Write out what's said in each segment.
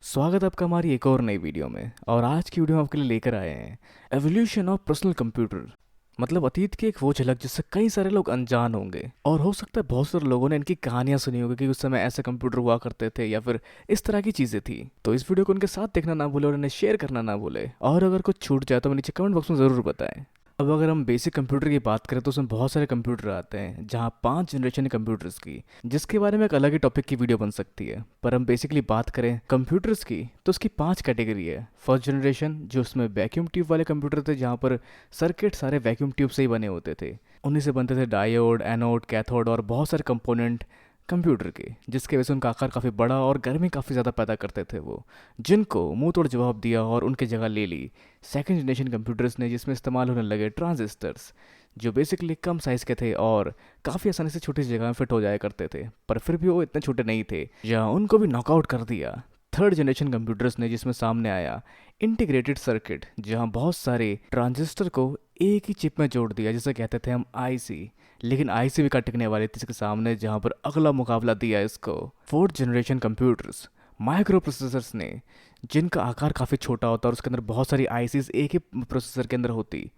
स्वागत है आपका हमारी एक और नई वीडियो में। और आज की वीडियो में आपके लिए लेकर आए हैं एवोल्यूशन ऑफ पर्सनल कंप्यूटर। मतलब अतीत की एक वो झलक जिससे कई सारे लोग अनजान होंगे, और हो सकता है बहुत सारे लोगों ने इनकी कहानियां सुनी होगी कि उस समय ऐसे कंप्यूटर हुआ करते थे या फिर इस तरह की चीज़ें थी। तो इस वीडियो को उनके साथ देखना ना भूले और इन्हें शेयर करना ना भूले, और अगर कुछ छूट जाए तो नीचे कमेंट बॉक्स में ज़रूर बताएं। अब अगर हम बेसिक कंप्यूटर की बात करें तो उसमें बहुत सारे कंप्यूटर आते हैं, जहाँ 5 जनरेशन कंप्यूटर्स की, जिसके बारे में एक अलग ही टॉपिक की वीडियो बन सकती है। पर हम बेसिकली बात करें कंप्यूटर्स की तो उसकी 5 कैटेगरी है। फर्स्ट जनरेशन जो उसमें वैक्यूम ट्यूब वाले कंप्यूटर थे, जहाँ पर सर्किट सारे वैक्यूम ट्यूब से ही बने होते थे। उन्हीं से बनते थे डायोड, एनोड, कैथोड और बहुत सारे कंपोनेंट कंप्यूटर के, जिसके वजह से उनका आकार काफ़ी बड़ा और गर्मी काफ़ी ज़्यादा पैदा करते थे वो, जिनको मुंह तोड़ जवाब दिया और उनकी जगह ले ली सेकंड जनरेशन कंप्यूटर्स ने, जिसमें इस्तेमाल होने लगे ट्रांजिस्टर्स, जो बेसिकली कम साइज़ के थे और काफ़ी आसानी से छोटी सी जगह में फिट हो जाया करते थे। पर फिर भी वो इतने छोटे नहीं थे, जहाँ उनको भी नॉकआउट कर दिया थर्ड जनरेशन कंप्यूटर्स ने, जिसमें सामने आया इंटीग्रेटेड सर्किट, जहाँ बहुत सारे ट्रांजिस्टर को एक ही चिप में जोड़ दिया, जिसे कहते थे हम आईसी। लेकिन आईसी भी कटकने वाली थी इसके सामने, जहाँ पर अगला मुकाबला दिया इसको fourth generation computers micro processors ने, जिनका आकार काफ़ी छोटा होता और उसके अंदर बहुत सारी आईसीज एक ही प्रोसेसर के अंदर होती,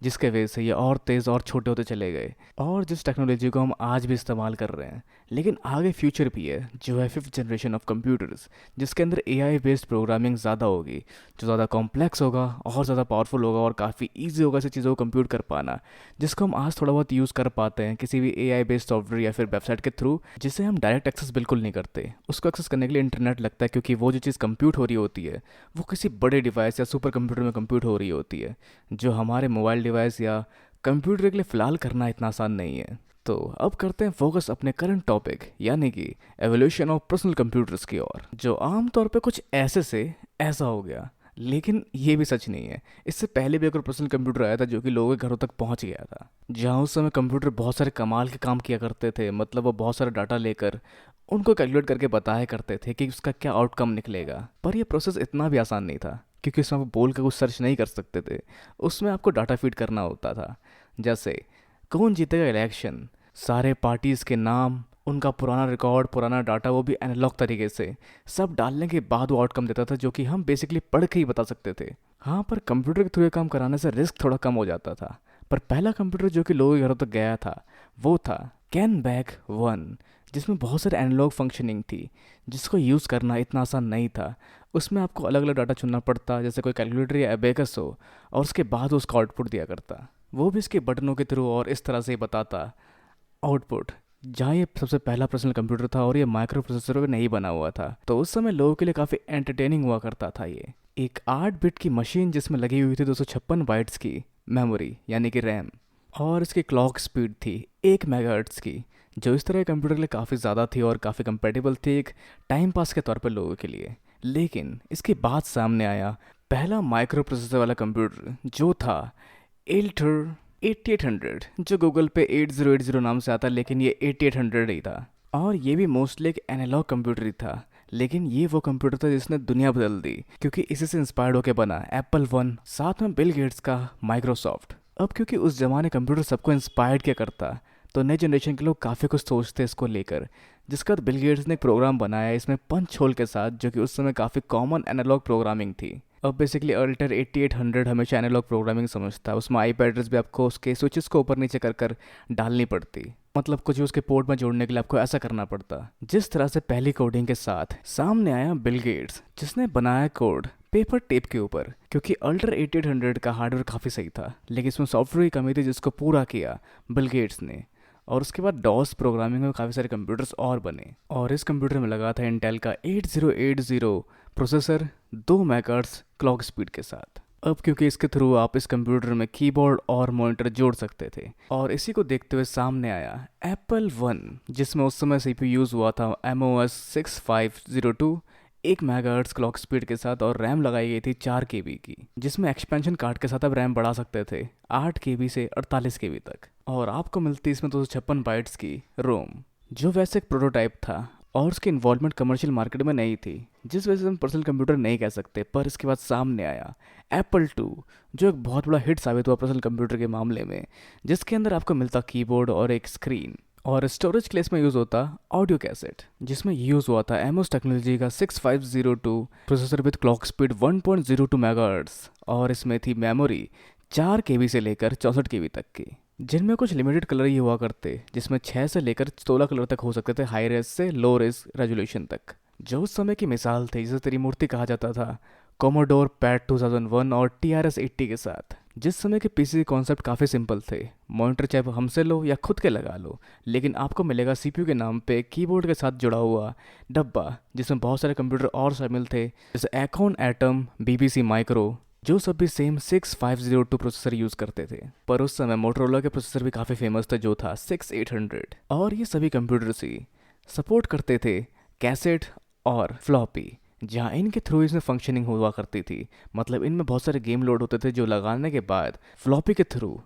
जिसके वजह से ये और तेज़ और छोटे होते चले गए। और जिस टेक्नोलॉजी को हम आज भी इस्तेमाल कर रहे हैं, लेकिन आगे फ्यूचर भी है जो है फिफ्थ जनरेशन ऑफ कंप्यूटर्स, जिसके अंदर एआई बेस्ड प्रोग्रामिंग ज़्यादा होगी, जो ज़्यादा कॉम्प्लेक्स होगा और ज़्यादा पावरफुल होगा और काफ़ी ईजी होगा ऐसी चीज़ों को कंप्यूट कर पाना, जिसको हम आज थोड़ा बहुत यूज़ कर पाते हैं किसी भी एआई बेस्ड सॉफ्टवेयर या फिर वेबसाइट के थ्रू, जिसे हम डायरेक्ट एक्सेस बिल्कुल नहीं करते। उसको एक्सेस करने के लिए इंटरनेट लगता है, क्योंकि वो जो चीज़ कंप्यूट हो रही होती है वो किसी बड़े डिवाइस या सुपर कंप्यूटर में कंप्यूट हो रही होती है, जो हमारे मोबाइल डिवाइस या कंप्यूटर के लिए फ़िलहाल करना इतना आसान नहीं है। तो अब करते हैं फोकस अपने करंट टॉपिक यानी कि एवोल्यूशन ऑफ पर्सनल कंप्यूटर्स की ओर, जो आमतौर पे कुछ ऐसे से ऐसा हो गया। लेकिन ये भी सच नहीं है, इससे पहले भी अगर पर्सनल कंप्यूटर आया था जो कि लोगों के घरों तक पहुंच गया था, जहां उस समय कंप्यूटर बहुत सारे कमाल के काम किया करते थे। मतलब वो बहुत सारा डाटा लेकर उनको कैलकुलेट करके बताया करते थे कि उसका क्या आउटकम निकलेगा। पर यह प्रोसेस इतना भी आसान नहीं था, क्योंकि उसमें आप बोल कर कुछ सर्च नहीं कर सकते थे, उसमें आपको डाटा फीड करना होता था। जैसे कौन जीतेगा इलेक्शन, सारे पार्टीज़ के नाम, उनका पुराना रिकॉर्ड, पुराना डाटा, वो भी एनालॉग तरीके से सब डालने के बाद वो आउटकम देता था, जो कि हम बेसिकली पढ़ के ही बता सकते थे। हाँ, पर कंप्यूटर के थ्रू ये काम कराने से रिस्क थोड़ा कम हो जाता था। पर पहला कंप्यूटर जो कि लोगों के घरों तक गया था वो था कैन बैक 1, जिसमें बहुत सारे एनालॉग फंक्शनिंग थी, जिसको यूज़ करना इतना आसान नहीं था। उसमें आपको अलग अलग डाटा चुनना पड़ता, जैसे कोई कैलकुलेटर या एबेकस हो, और उसके बाद उसका आउटपुट दिया करता, वो भी इसके बटनों के थ्रू, और इस तरह से ही बताता आउटपुट। जहाँ ये सबसे पहला पर्सनल कंप्यूटर था और ये माइक्रो प्रोसेसरों पे नहीं बना हुआ था, तो उस समय लोगों के लिए काफ़ी एंटरटेनिंग हुआ करता था ये। एक 8 बिट की मशीन जिसमें लगी हुई थी 256 बाइट्स की मेमोरी यानी कि रैम, और इसकी क्लॉक स्पीड थी 1 मेगाहर्ट्ज़ की, जो इस तरह के कंप्यूटर के लिए काफ़ी ज़्यादा थी और काफ़ी कंपेटेबल थी एक टाइम पास के तौर पर लोगों के लिए। लेकिन इसके बाद सामने आया पहला माइक्रो प्रोसेसर वाला कंप्यूटर, जो था एल्टर 8800, जो गूगल पे 8080 नाम से आता, लेकिन ये 8800 ही था। और ये भी मोस्टली एक एनालॉग कंप्यूटर ही था, लेकिन ये वो कंप्यूटर था जिसने दुनिया बदल दी, क्योंकि इसी से इंस्पायर्ड होकर बना एप्पल वन, साथ में बिल गेट्स का माइक्रोसॉफ्ट। अब क्योंकि उस जमाने कंप्यूटर सबको इंस्पायर्ड क्या करता, तो नए जनरेशन के लोग काफ़ी कुछ सोचते इसको लेकर, जिसके बाद बिल गेट्स ने एक प्रोग्राम बनाया इसमें पंच होल के साथ, जो कि उस समय काफ़ी कॉमन एनालॉग प्रोग्रामिंग थी। अब बेसिकली अल्टर 8800 हमेशा एनालॉग प्रोग्रामिंग समझता है। उसमें आईपी एड्रेस भी आपको उसके स्विचेस को ऊपर नीचे कर कर डालनी पड़ती, मतलब कुछ भी उसके पोर्ट में जोड़ने के लिए आपको ऐसा करना पड़ता। जिस तरह से पहली कोडिंग के साथ सामने आया बिल गेट्स, जिसने बनाया कोड पेपर टेप के ऊपर, क्योंकि अल्टर 8800 का हार्डवेयर काफ़ी सही था, लेकिन इसमें सॉफ्टवेयर की कमी थी, जिसको पूरा किया बिल गेट्स ने। और उसके बाद डॉस प्रोग्रामिंग में काफ़ी सारे कंप्यूटर्स और बने, और इस कंप्यूटर में लगा था इंटेल का 8080 प्रोसेसर 2 मेगाहर्ट्ज़ क्लॉक स्पीड के साथ। अब क्योंकि इसके थ्रू आप इस कंप्यूटर में कीबोर्ड और मॉनिटर जोड़ सकते थे, और इसी को देखते हुए सामने आया एप्पल वन, जिसमें उस समय सीपीयू यूज़ हुआ था MOS 6502, 1 मेगाहर्ट्ज़ क्लॉक स्पीड के साथ, और रैम लगाई गई थी 4 KB की, जिसमें एक्सपेंशन कार्ड के साथ आप रैम बढ़ा सकते थे 8 KB से 48 KB तक, और आपको मिलती इसमें 256 बाइट्स की रोम, जो वैसे एक प्रोटोटाइप था और उसकी इन्वॉल्वमेंट कमर्शियल मार्केट में नहीं थी, जिस वजह से हम पर्सनल कंप्यूटर नहीं कह सकते। पर इसके बाद सामने आया एप्पल टू, जो एक बहुत बड़ा हिट साबित हुआ पर्सनल कंप्यूटर के मामले में, जिसके अंदर आपको मिलता कीबोर्ड और एक स्क्रीन, और स्टोरेज के लिए इसमें यूज़ होता ऑडियो कैसेट, जिसमें यूज़ हुआ था एमोस टेक्नोलॉजी का 6502 processor with clock speed 1.02 megahertz. और इसमें थी मेमोरी 4 केबी से लेकर 64 केबी तक की, जिनमें कुछ लिमिटेड कलर ही हुआ करते, जिसमें 6 से लेकर 16 कलर तक हो सकते थे, हाई रेस से लो रेस रेजोल्यूशन तक। जो उस समय की मिसाल थी, जिसे त्रिमूर्ति कहा जाता था, कोमोडोर पैड 2001 और TRS-80 के साथ। जिस समय के पीसी के कॉन्सेप्ट काफ़ी सिंपल थे, मॉनिटर चाहे हमसे लो या खुद के लगा लो, लेकिन आपको मिलेगा CPU के नाम पे कीबोर्ड के साथ जुड़ा हुआ डब्बा, जिसमें बहुत सारे कंप्यूटर और शामिल थे, जैसे एकॉन एटम, BBC माइक्रो, जो सब भी सेम 6502 प्रोसेसर यूज़ करते थे। पर उस समय मोटरोला के प्रोसेसर भी काफ़ी फेमस थे, जो था 6800। और ये सभी कंप्यूटर्स ही सपोर्ट करते थे कैसेट और फ्लॉपी, जहाँ इनके थ्रू इसमें फंक्शनिंग हुआ करती थी। मतलब इनमें बहुत सारे गेम लोड होते थे, जो लगाने के बाद फ्लॉपी के थ्रू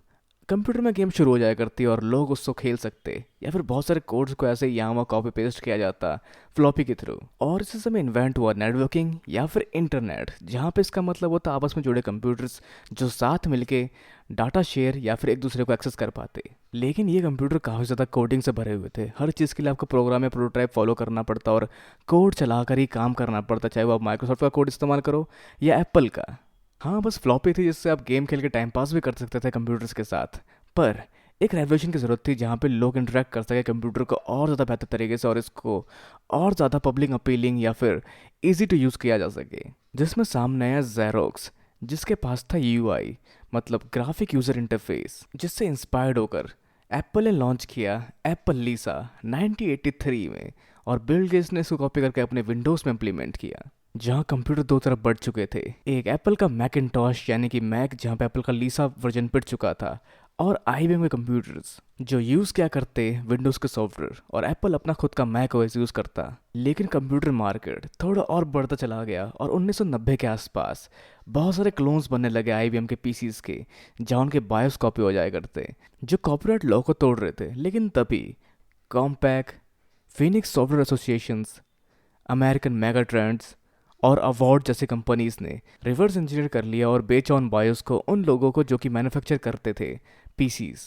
कंप्यूटर में गेम शुरू हो जाया करती और लोग उसको खेल सकते, या फिर बहुत सारे कोड्स को ऐसे यहाँ वहाँ कॉपी पेस्ट किया जाता फ्लॉपी के थ्रू। और इसी समय इन्वेंट हुआ नेटवर्किंग या फिर इंटरनेट, जहाँ पे इसका मतलब होता आपस में जुड़े कंप्यूटर्स जो साथ मिलके डाटा शेयर या फिर एक दूसरे को एक्सेस कर पाते। लेकिन ये कंप्यूटर काफ़ी ज़्यादा कोडिंग से भरे हुए थे। हर चीज़ के लिए आपको प्रोग्राम या प्रोटोटाइप फॉलो करना पड़ता और कोड चलाकर ही काम करना पड़ता, चाहे वो आप माइक्रोसॉफ्ट का कोड इस्तेमाल करो या एप्पल का। हाँ, बस फ्लॉपी थी जिससे आप गेम खेल के टाइम पास भी कर सकते थे कंप्यूटर्स के साथ। पर एक रेवोल्यूशन की ज़रूरत थी, जहाँ पे लोग इंटरेक्ट कर सके कंप्यूटर को और ज़्यादा बेहतर तरीके से, और इसको और ज़्यादा पब्लिक अपीलिंग या फिर इजी टू यूज़ किया जा सके। जिसमें सामने आया जेरोक्स, जिसके पास था UI, मतलब ग्राफिक यूज़र इंटरफेस, जिससे इंस्पायर्ड होकर एप्पल ने लॉन्च किया एप्पल लीसा 1983 में, और बिल गेट्स ने इसको कॉपी करके अपने विंडोज़ में इम्प्लीमेंट किया। जहाँ कंप्यूटर दो तरफ बढ़ चुके थे, एक एप्पल का मैकिन्टॉश यानी कि मैक, जहाँ पे एप्पल का लीसा वर्जन पिट चुका था, और IBM के कंप्यूटर्स जो यूज़ क्या करते विंडोज़ के सॉफ्टवेयर, और एप्पल अपना खुद का मैक OS यूज़ करता। लेकिन कंप्यूटर मार्केट थोड़ा और बढ़ता चला गया, और 1990 के आसपास बहुत सारे क्लोन्स बनने लगे IBM के PCs के, जहाँ उनके बायोस कॉपी हो जाया करते, जो कॉपीराइट लॉ को तोड़ रहे थे। लेकिन तभी compact, Phoenix software associations, American mega trends और अवार्ड जैसी कंपनीज ने रिवर्स इंजीनियर कर लिया और बेचा उन बायोस को उन लोगों को जो कि मैन्युफैक्चर करते थे PCs,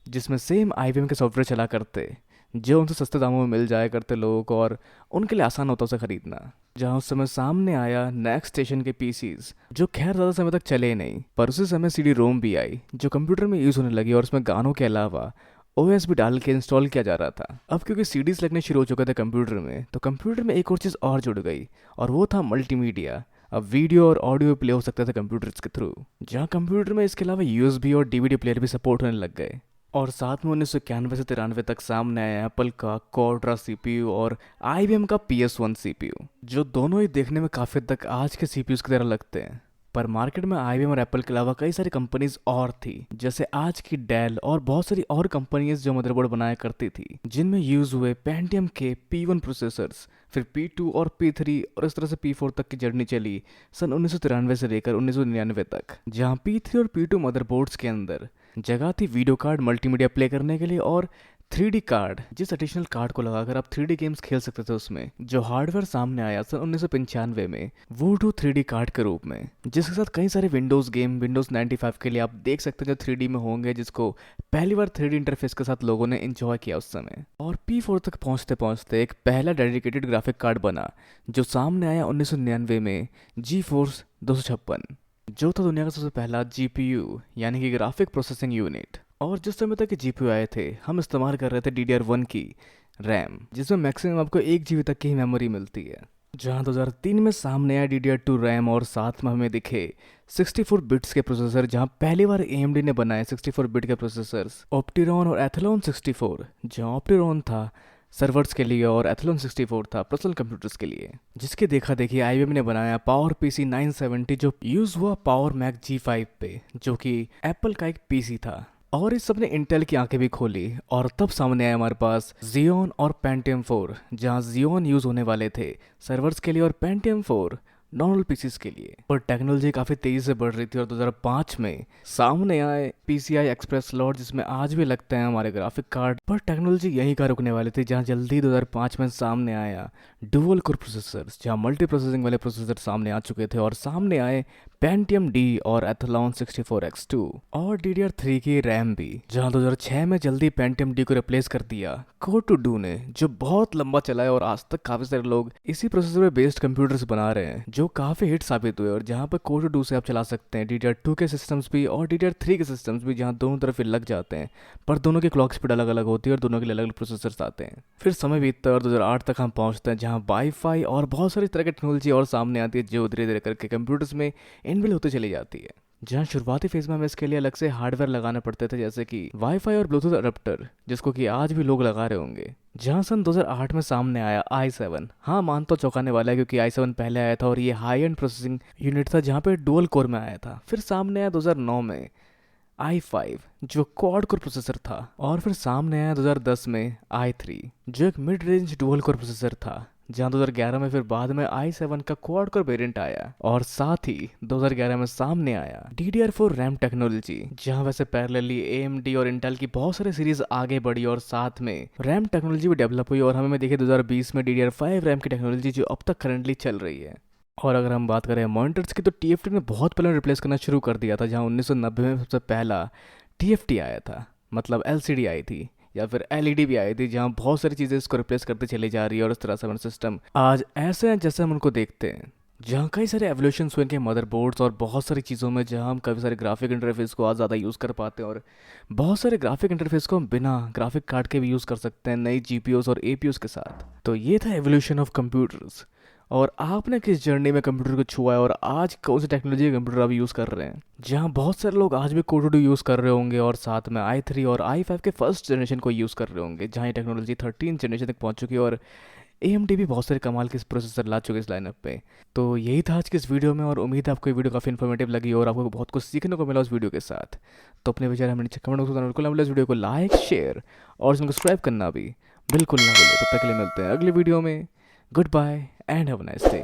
जिसमें सेम IBM के सॉफ्टवेयर चला करते, जो उनसे सस्ते दामों में मिल जाया करते लोगों को, और उनके लिए आसान होता उसे खरीदना। जहाँ उस समय सामने आया नेक्स्ट स्टेशन के PCs, जो खैर ज़्यादा समय तक चले नहीं, पर उसी समय CD-ROM भी आई, जो कंप्यूटर में यूज़ होने लगी, और उसमें गानों के अलावा OS भी डाल के इंस्टॉल किया जा रहा था। अब क्योंकि CDs लगने शुरू हो चुके थे कंप्यूटर में, तो कंप्यूटर में एक और चीज़ और जुड़ गई, और वो था मल्टीमीडिया। अब वीडियो और ऑडियो प्ले हो सकते थे कंप्यूटर्स के थ्रू, जहाँ कंप्यूटर में इसके अलावा USB और DVD प्लेयर भी सपोर्ट होने लग गए। और साथ में 1991 से 93 तक सामने आया एप्पल का क्वाड्रा CPU और IBM का PS1 CPU, जो दोनों ही देखने में काफ़ी हद तक आज के CPUs की तरह लगते हैं। पर मार्केट में IBM और एप्पल के अलावा कई सारी कंपनीज और थी, जैसे आज की डेल और बहुत सारी और कंपनीज जो मदरबोर्ड बनाया करती थी, जिनमें यूज हुए पेंटियम के P1 प्रोसेसर्स, फिर P2 और P3, और इस तरह से P4 तक की जर्नी चली सन 1993 से लेकर 1999 तक, जहां P3 और P2 मदरबोर्ड्स के अंदर जगह थी वीडियो कार्ड मल्टीमीडिया प्ले करने के लिए, और 3D कार्ड, जिस एडिशनल कार्ड को लगाकर आप 3D गेम्स खेल सकते थे उसमें, जो हार्डवेयर सामने आया सन 1995 में वूडू 3D कार्ड के रूप में, जिसके साथ कई सारे विंडोज़ गेम विंडोज़ 95 के लिए आप देख सकते हैं जो 3D में होंगे, जिसको पहली बार 3D इंटरफेस के साथ लोगों ने एंजॉय किया उस समय। और P4 तक पहुंचते पहुंचते एक पहला डेडिकेटेड ग्राफिक कार्ड बना, जो सामने आया 1999 में, GeForce 256, जो था दुनिया का सबसे पहला GPU यानी कि ग्राफिक प्रोसेसिंग यूनिट। और जिस समय तक GPU आए थे, हम इस्तेमाल कर रहे थे DDR1 की रैम, जिसमें मैक्सिमम आपको 1 GB तक की ही मेमोरी मिलती है। जहाँ 2003 में सामने आया DDR2 रैम, और साथ में हमें दिखे 64 बिट्स के प्रोसेसर, जहाँ पहली बार AMD ने बनाए 64 बिट के प्रोसेसर्स, ऑप्टेरॉन और एथेलॉन 64, जहाँ ऑप्टेरॉन था सर्वर्स के लिए और एथेलॉन 64 था पर्सनल कंप्यूटर्स के लिए, जिसके देखा देखी IBM ने बनाया पावर PC 970, जो यूज हुआ पावर मैक G5 पे, जो कि एप्पल का एक PC था। और इस सब ने इंटेल की आंखें भी खोली, और तब सामने आया हमारे पास Xeon और Pentium 4, जहां Xeon यूज होने वाले थे सर्वर्स के लिए और Pentium 4 नॉर्मल पीसीस के लिए। और टेक्नोलॉजी काफ़ी तेज़ी से बढ़ रही थी, और 2005 में सामने आए PCI एक्सप्रेस स्लॉट, जिसमें आज भी लगते हैं हमारे ग्राफिक कार्ड। पर टेक्नोलॉजी यहीं का रुकने वाली थी, जहां जल्दी 2005 में सामने आया डुअल कोर प्रोसेसर्स, जहां मल्टी प्रोसेसिंग वाले प्रोसेसर सामने आ चुके थे, और सामने आए पेंटियम डी और एथलॉन 64X2 और DDR3 की रैम भी, जहां 2006 में जल्दी पेंटियम डी को रिप्लेस कर दिया कोर टू डू ने, जो बहुत लंबा चला है और आज तक काफी सारे लोग इसी प्रोसेसर पे बेस्ड कंप्यूटर्स बना रहे हैं जो काफी हिट साबित हुए, और जहां पर कोर टू डू से आप चला सकते हैं DDR2 के सिस्टम्स भी और DDR3 के सिस्टम्स भी, जहां दोनों तरफ लग जाते हैं, पर दोनों की क्लॉक स्पीड अलग अलग होती है और दोनों के लिए अलग अलग प्रोसेसर्स आते हैं। फिर समय बीतता है और 2008 तक हम पहुंचते हैं, जहां वाईफाई और बहुत सारी तरह की टेक्नोलॉजी और सामने आती है जो धीरे धीरे करके कंप्यूटर्स में इनबिल्ट होती चली जाती है। जहाँ शुरुआती फेज में हमें इसके लिए अलग से हार्डवेयर लगाने पड़ते थे, जैसे कि वाईफाई और ब्लूटूथ अडेप्टर, जिसको कि आज भी लोग लगा रहे होंगे। जहाँ सन 2008 में सामने आया i7। हाँ, मान तो चौंकाने वाला है क्योंकि i7 पहले आया था और ये हाई एंड प्रोसेसिंग यूनिट था जहाँ पे डुअल कोर में आया था। फिर सामने आया 2009 में i5 जो क्वाड कोर प्रोसेसर था, और फिर सामने आया 2010 में i3 जो एक mid range dual core processor था, जहां 2011 में फिर बाद में i7 का क्वाड कोर वेरिएंट आया, और साथ ही 2011 में सामने आया DDR4 रैम टेक्नोलॉजी, जहां वैसे पैरेलली AMD और इंटेल की बहुत सारी सीरीज आगे बढ़ी और साथ में रैम टेक्नोलॉजी भी डेवलप हुई, और हमें देखिए 2020 में DDR5 रैम की टेक्नोलॉजी जो अब तक करंटली चल रही है। और अगर हम बात करें मॉनिटर्स की, तो TFT ने बहुत पहले रिप्लेस करना शुरू कर दिया था, जहां 1990 में सबसे पहला TFT आया था, मतलब LCD आई थी, या फिर LED भी आई थी, जहां बहुत सारी चीज़ें इसको रिप्लेस करते चली जा रही है, और इस तरह से हमारा सिस्टम आज ऐसे हैं जैसे हम उनको देखते हैं, जहाँ कई सारे एवोल्यूशंस हुए इनके मदरबोर्ड्स और बहुत सारी चीज़ों में, जहाँ हम काफ़ी सारे ग्राफिक इंटरफेस को आज ज़्यादा यूज़ कर पाते हैं, और बहुत सारे ग्राफिक इंटरफेस को हम बिना ग्राफिक कार्ड के भी यूज़ कर सकते हैं नई GPUs और APUs के साथ। तो ये था एवोल्यूशन ऑफ कंप्यूटर्स। और आपने किस जर्नी में कंप्यूटर को छुआ है और आज कौन सी टेक्नोलॉजी कंप्यूटर आप यूज़ कर रहे हैं, जहाँ बहुत सारे लोग आज भी कोर टू डू यूज़ कर रहे होंगे, और साथ में i3 और i5 के फर्स्ट जनरेशन को यूज़ कर रहे होंगे, जहाँ ये टेक्नोलॉजी 13 जनरेशन तक पहुँच चुकी है, और AMD भी बहुत सारे कमाल के प्रोसेसर ला चुके इस लाइनअप पे। तो यही था आज की इस वीडियो में, और उम्मीद है आपको ये वीडियो काफ़ी इन्फॉर्मेटिव लगी और आपको बहुत कुछ सीखने को मिला उस वीडियो के साथ। तो अपने विचार हमें नीचे कमेंट बॉक्स में बिल्कुल ना भूलें, इस वीडियो को लाइक, शेयर और सब्सक्राइब करना भी बिल्कुल ना भूलें। तब तक के लिए मिलते हैं अगली वीडियो में। Goodbye and have a nice day.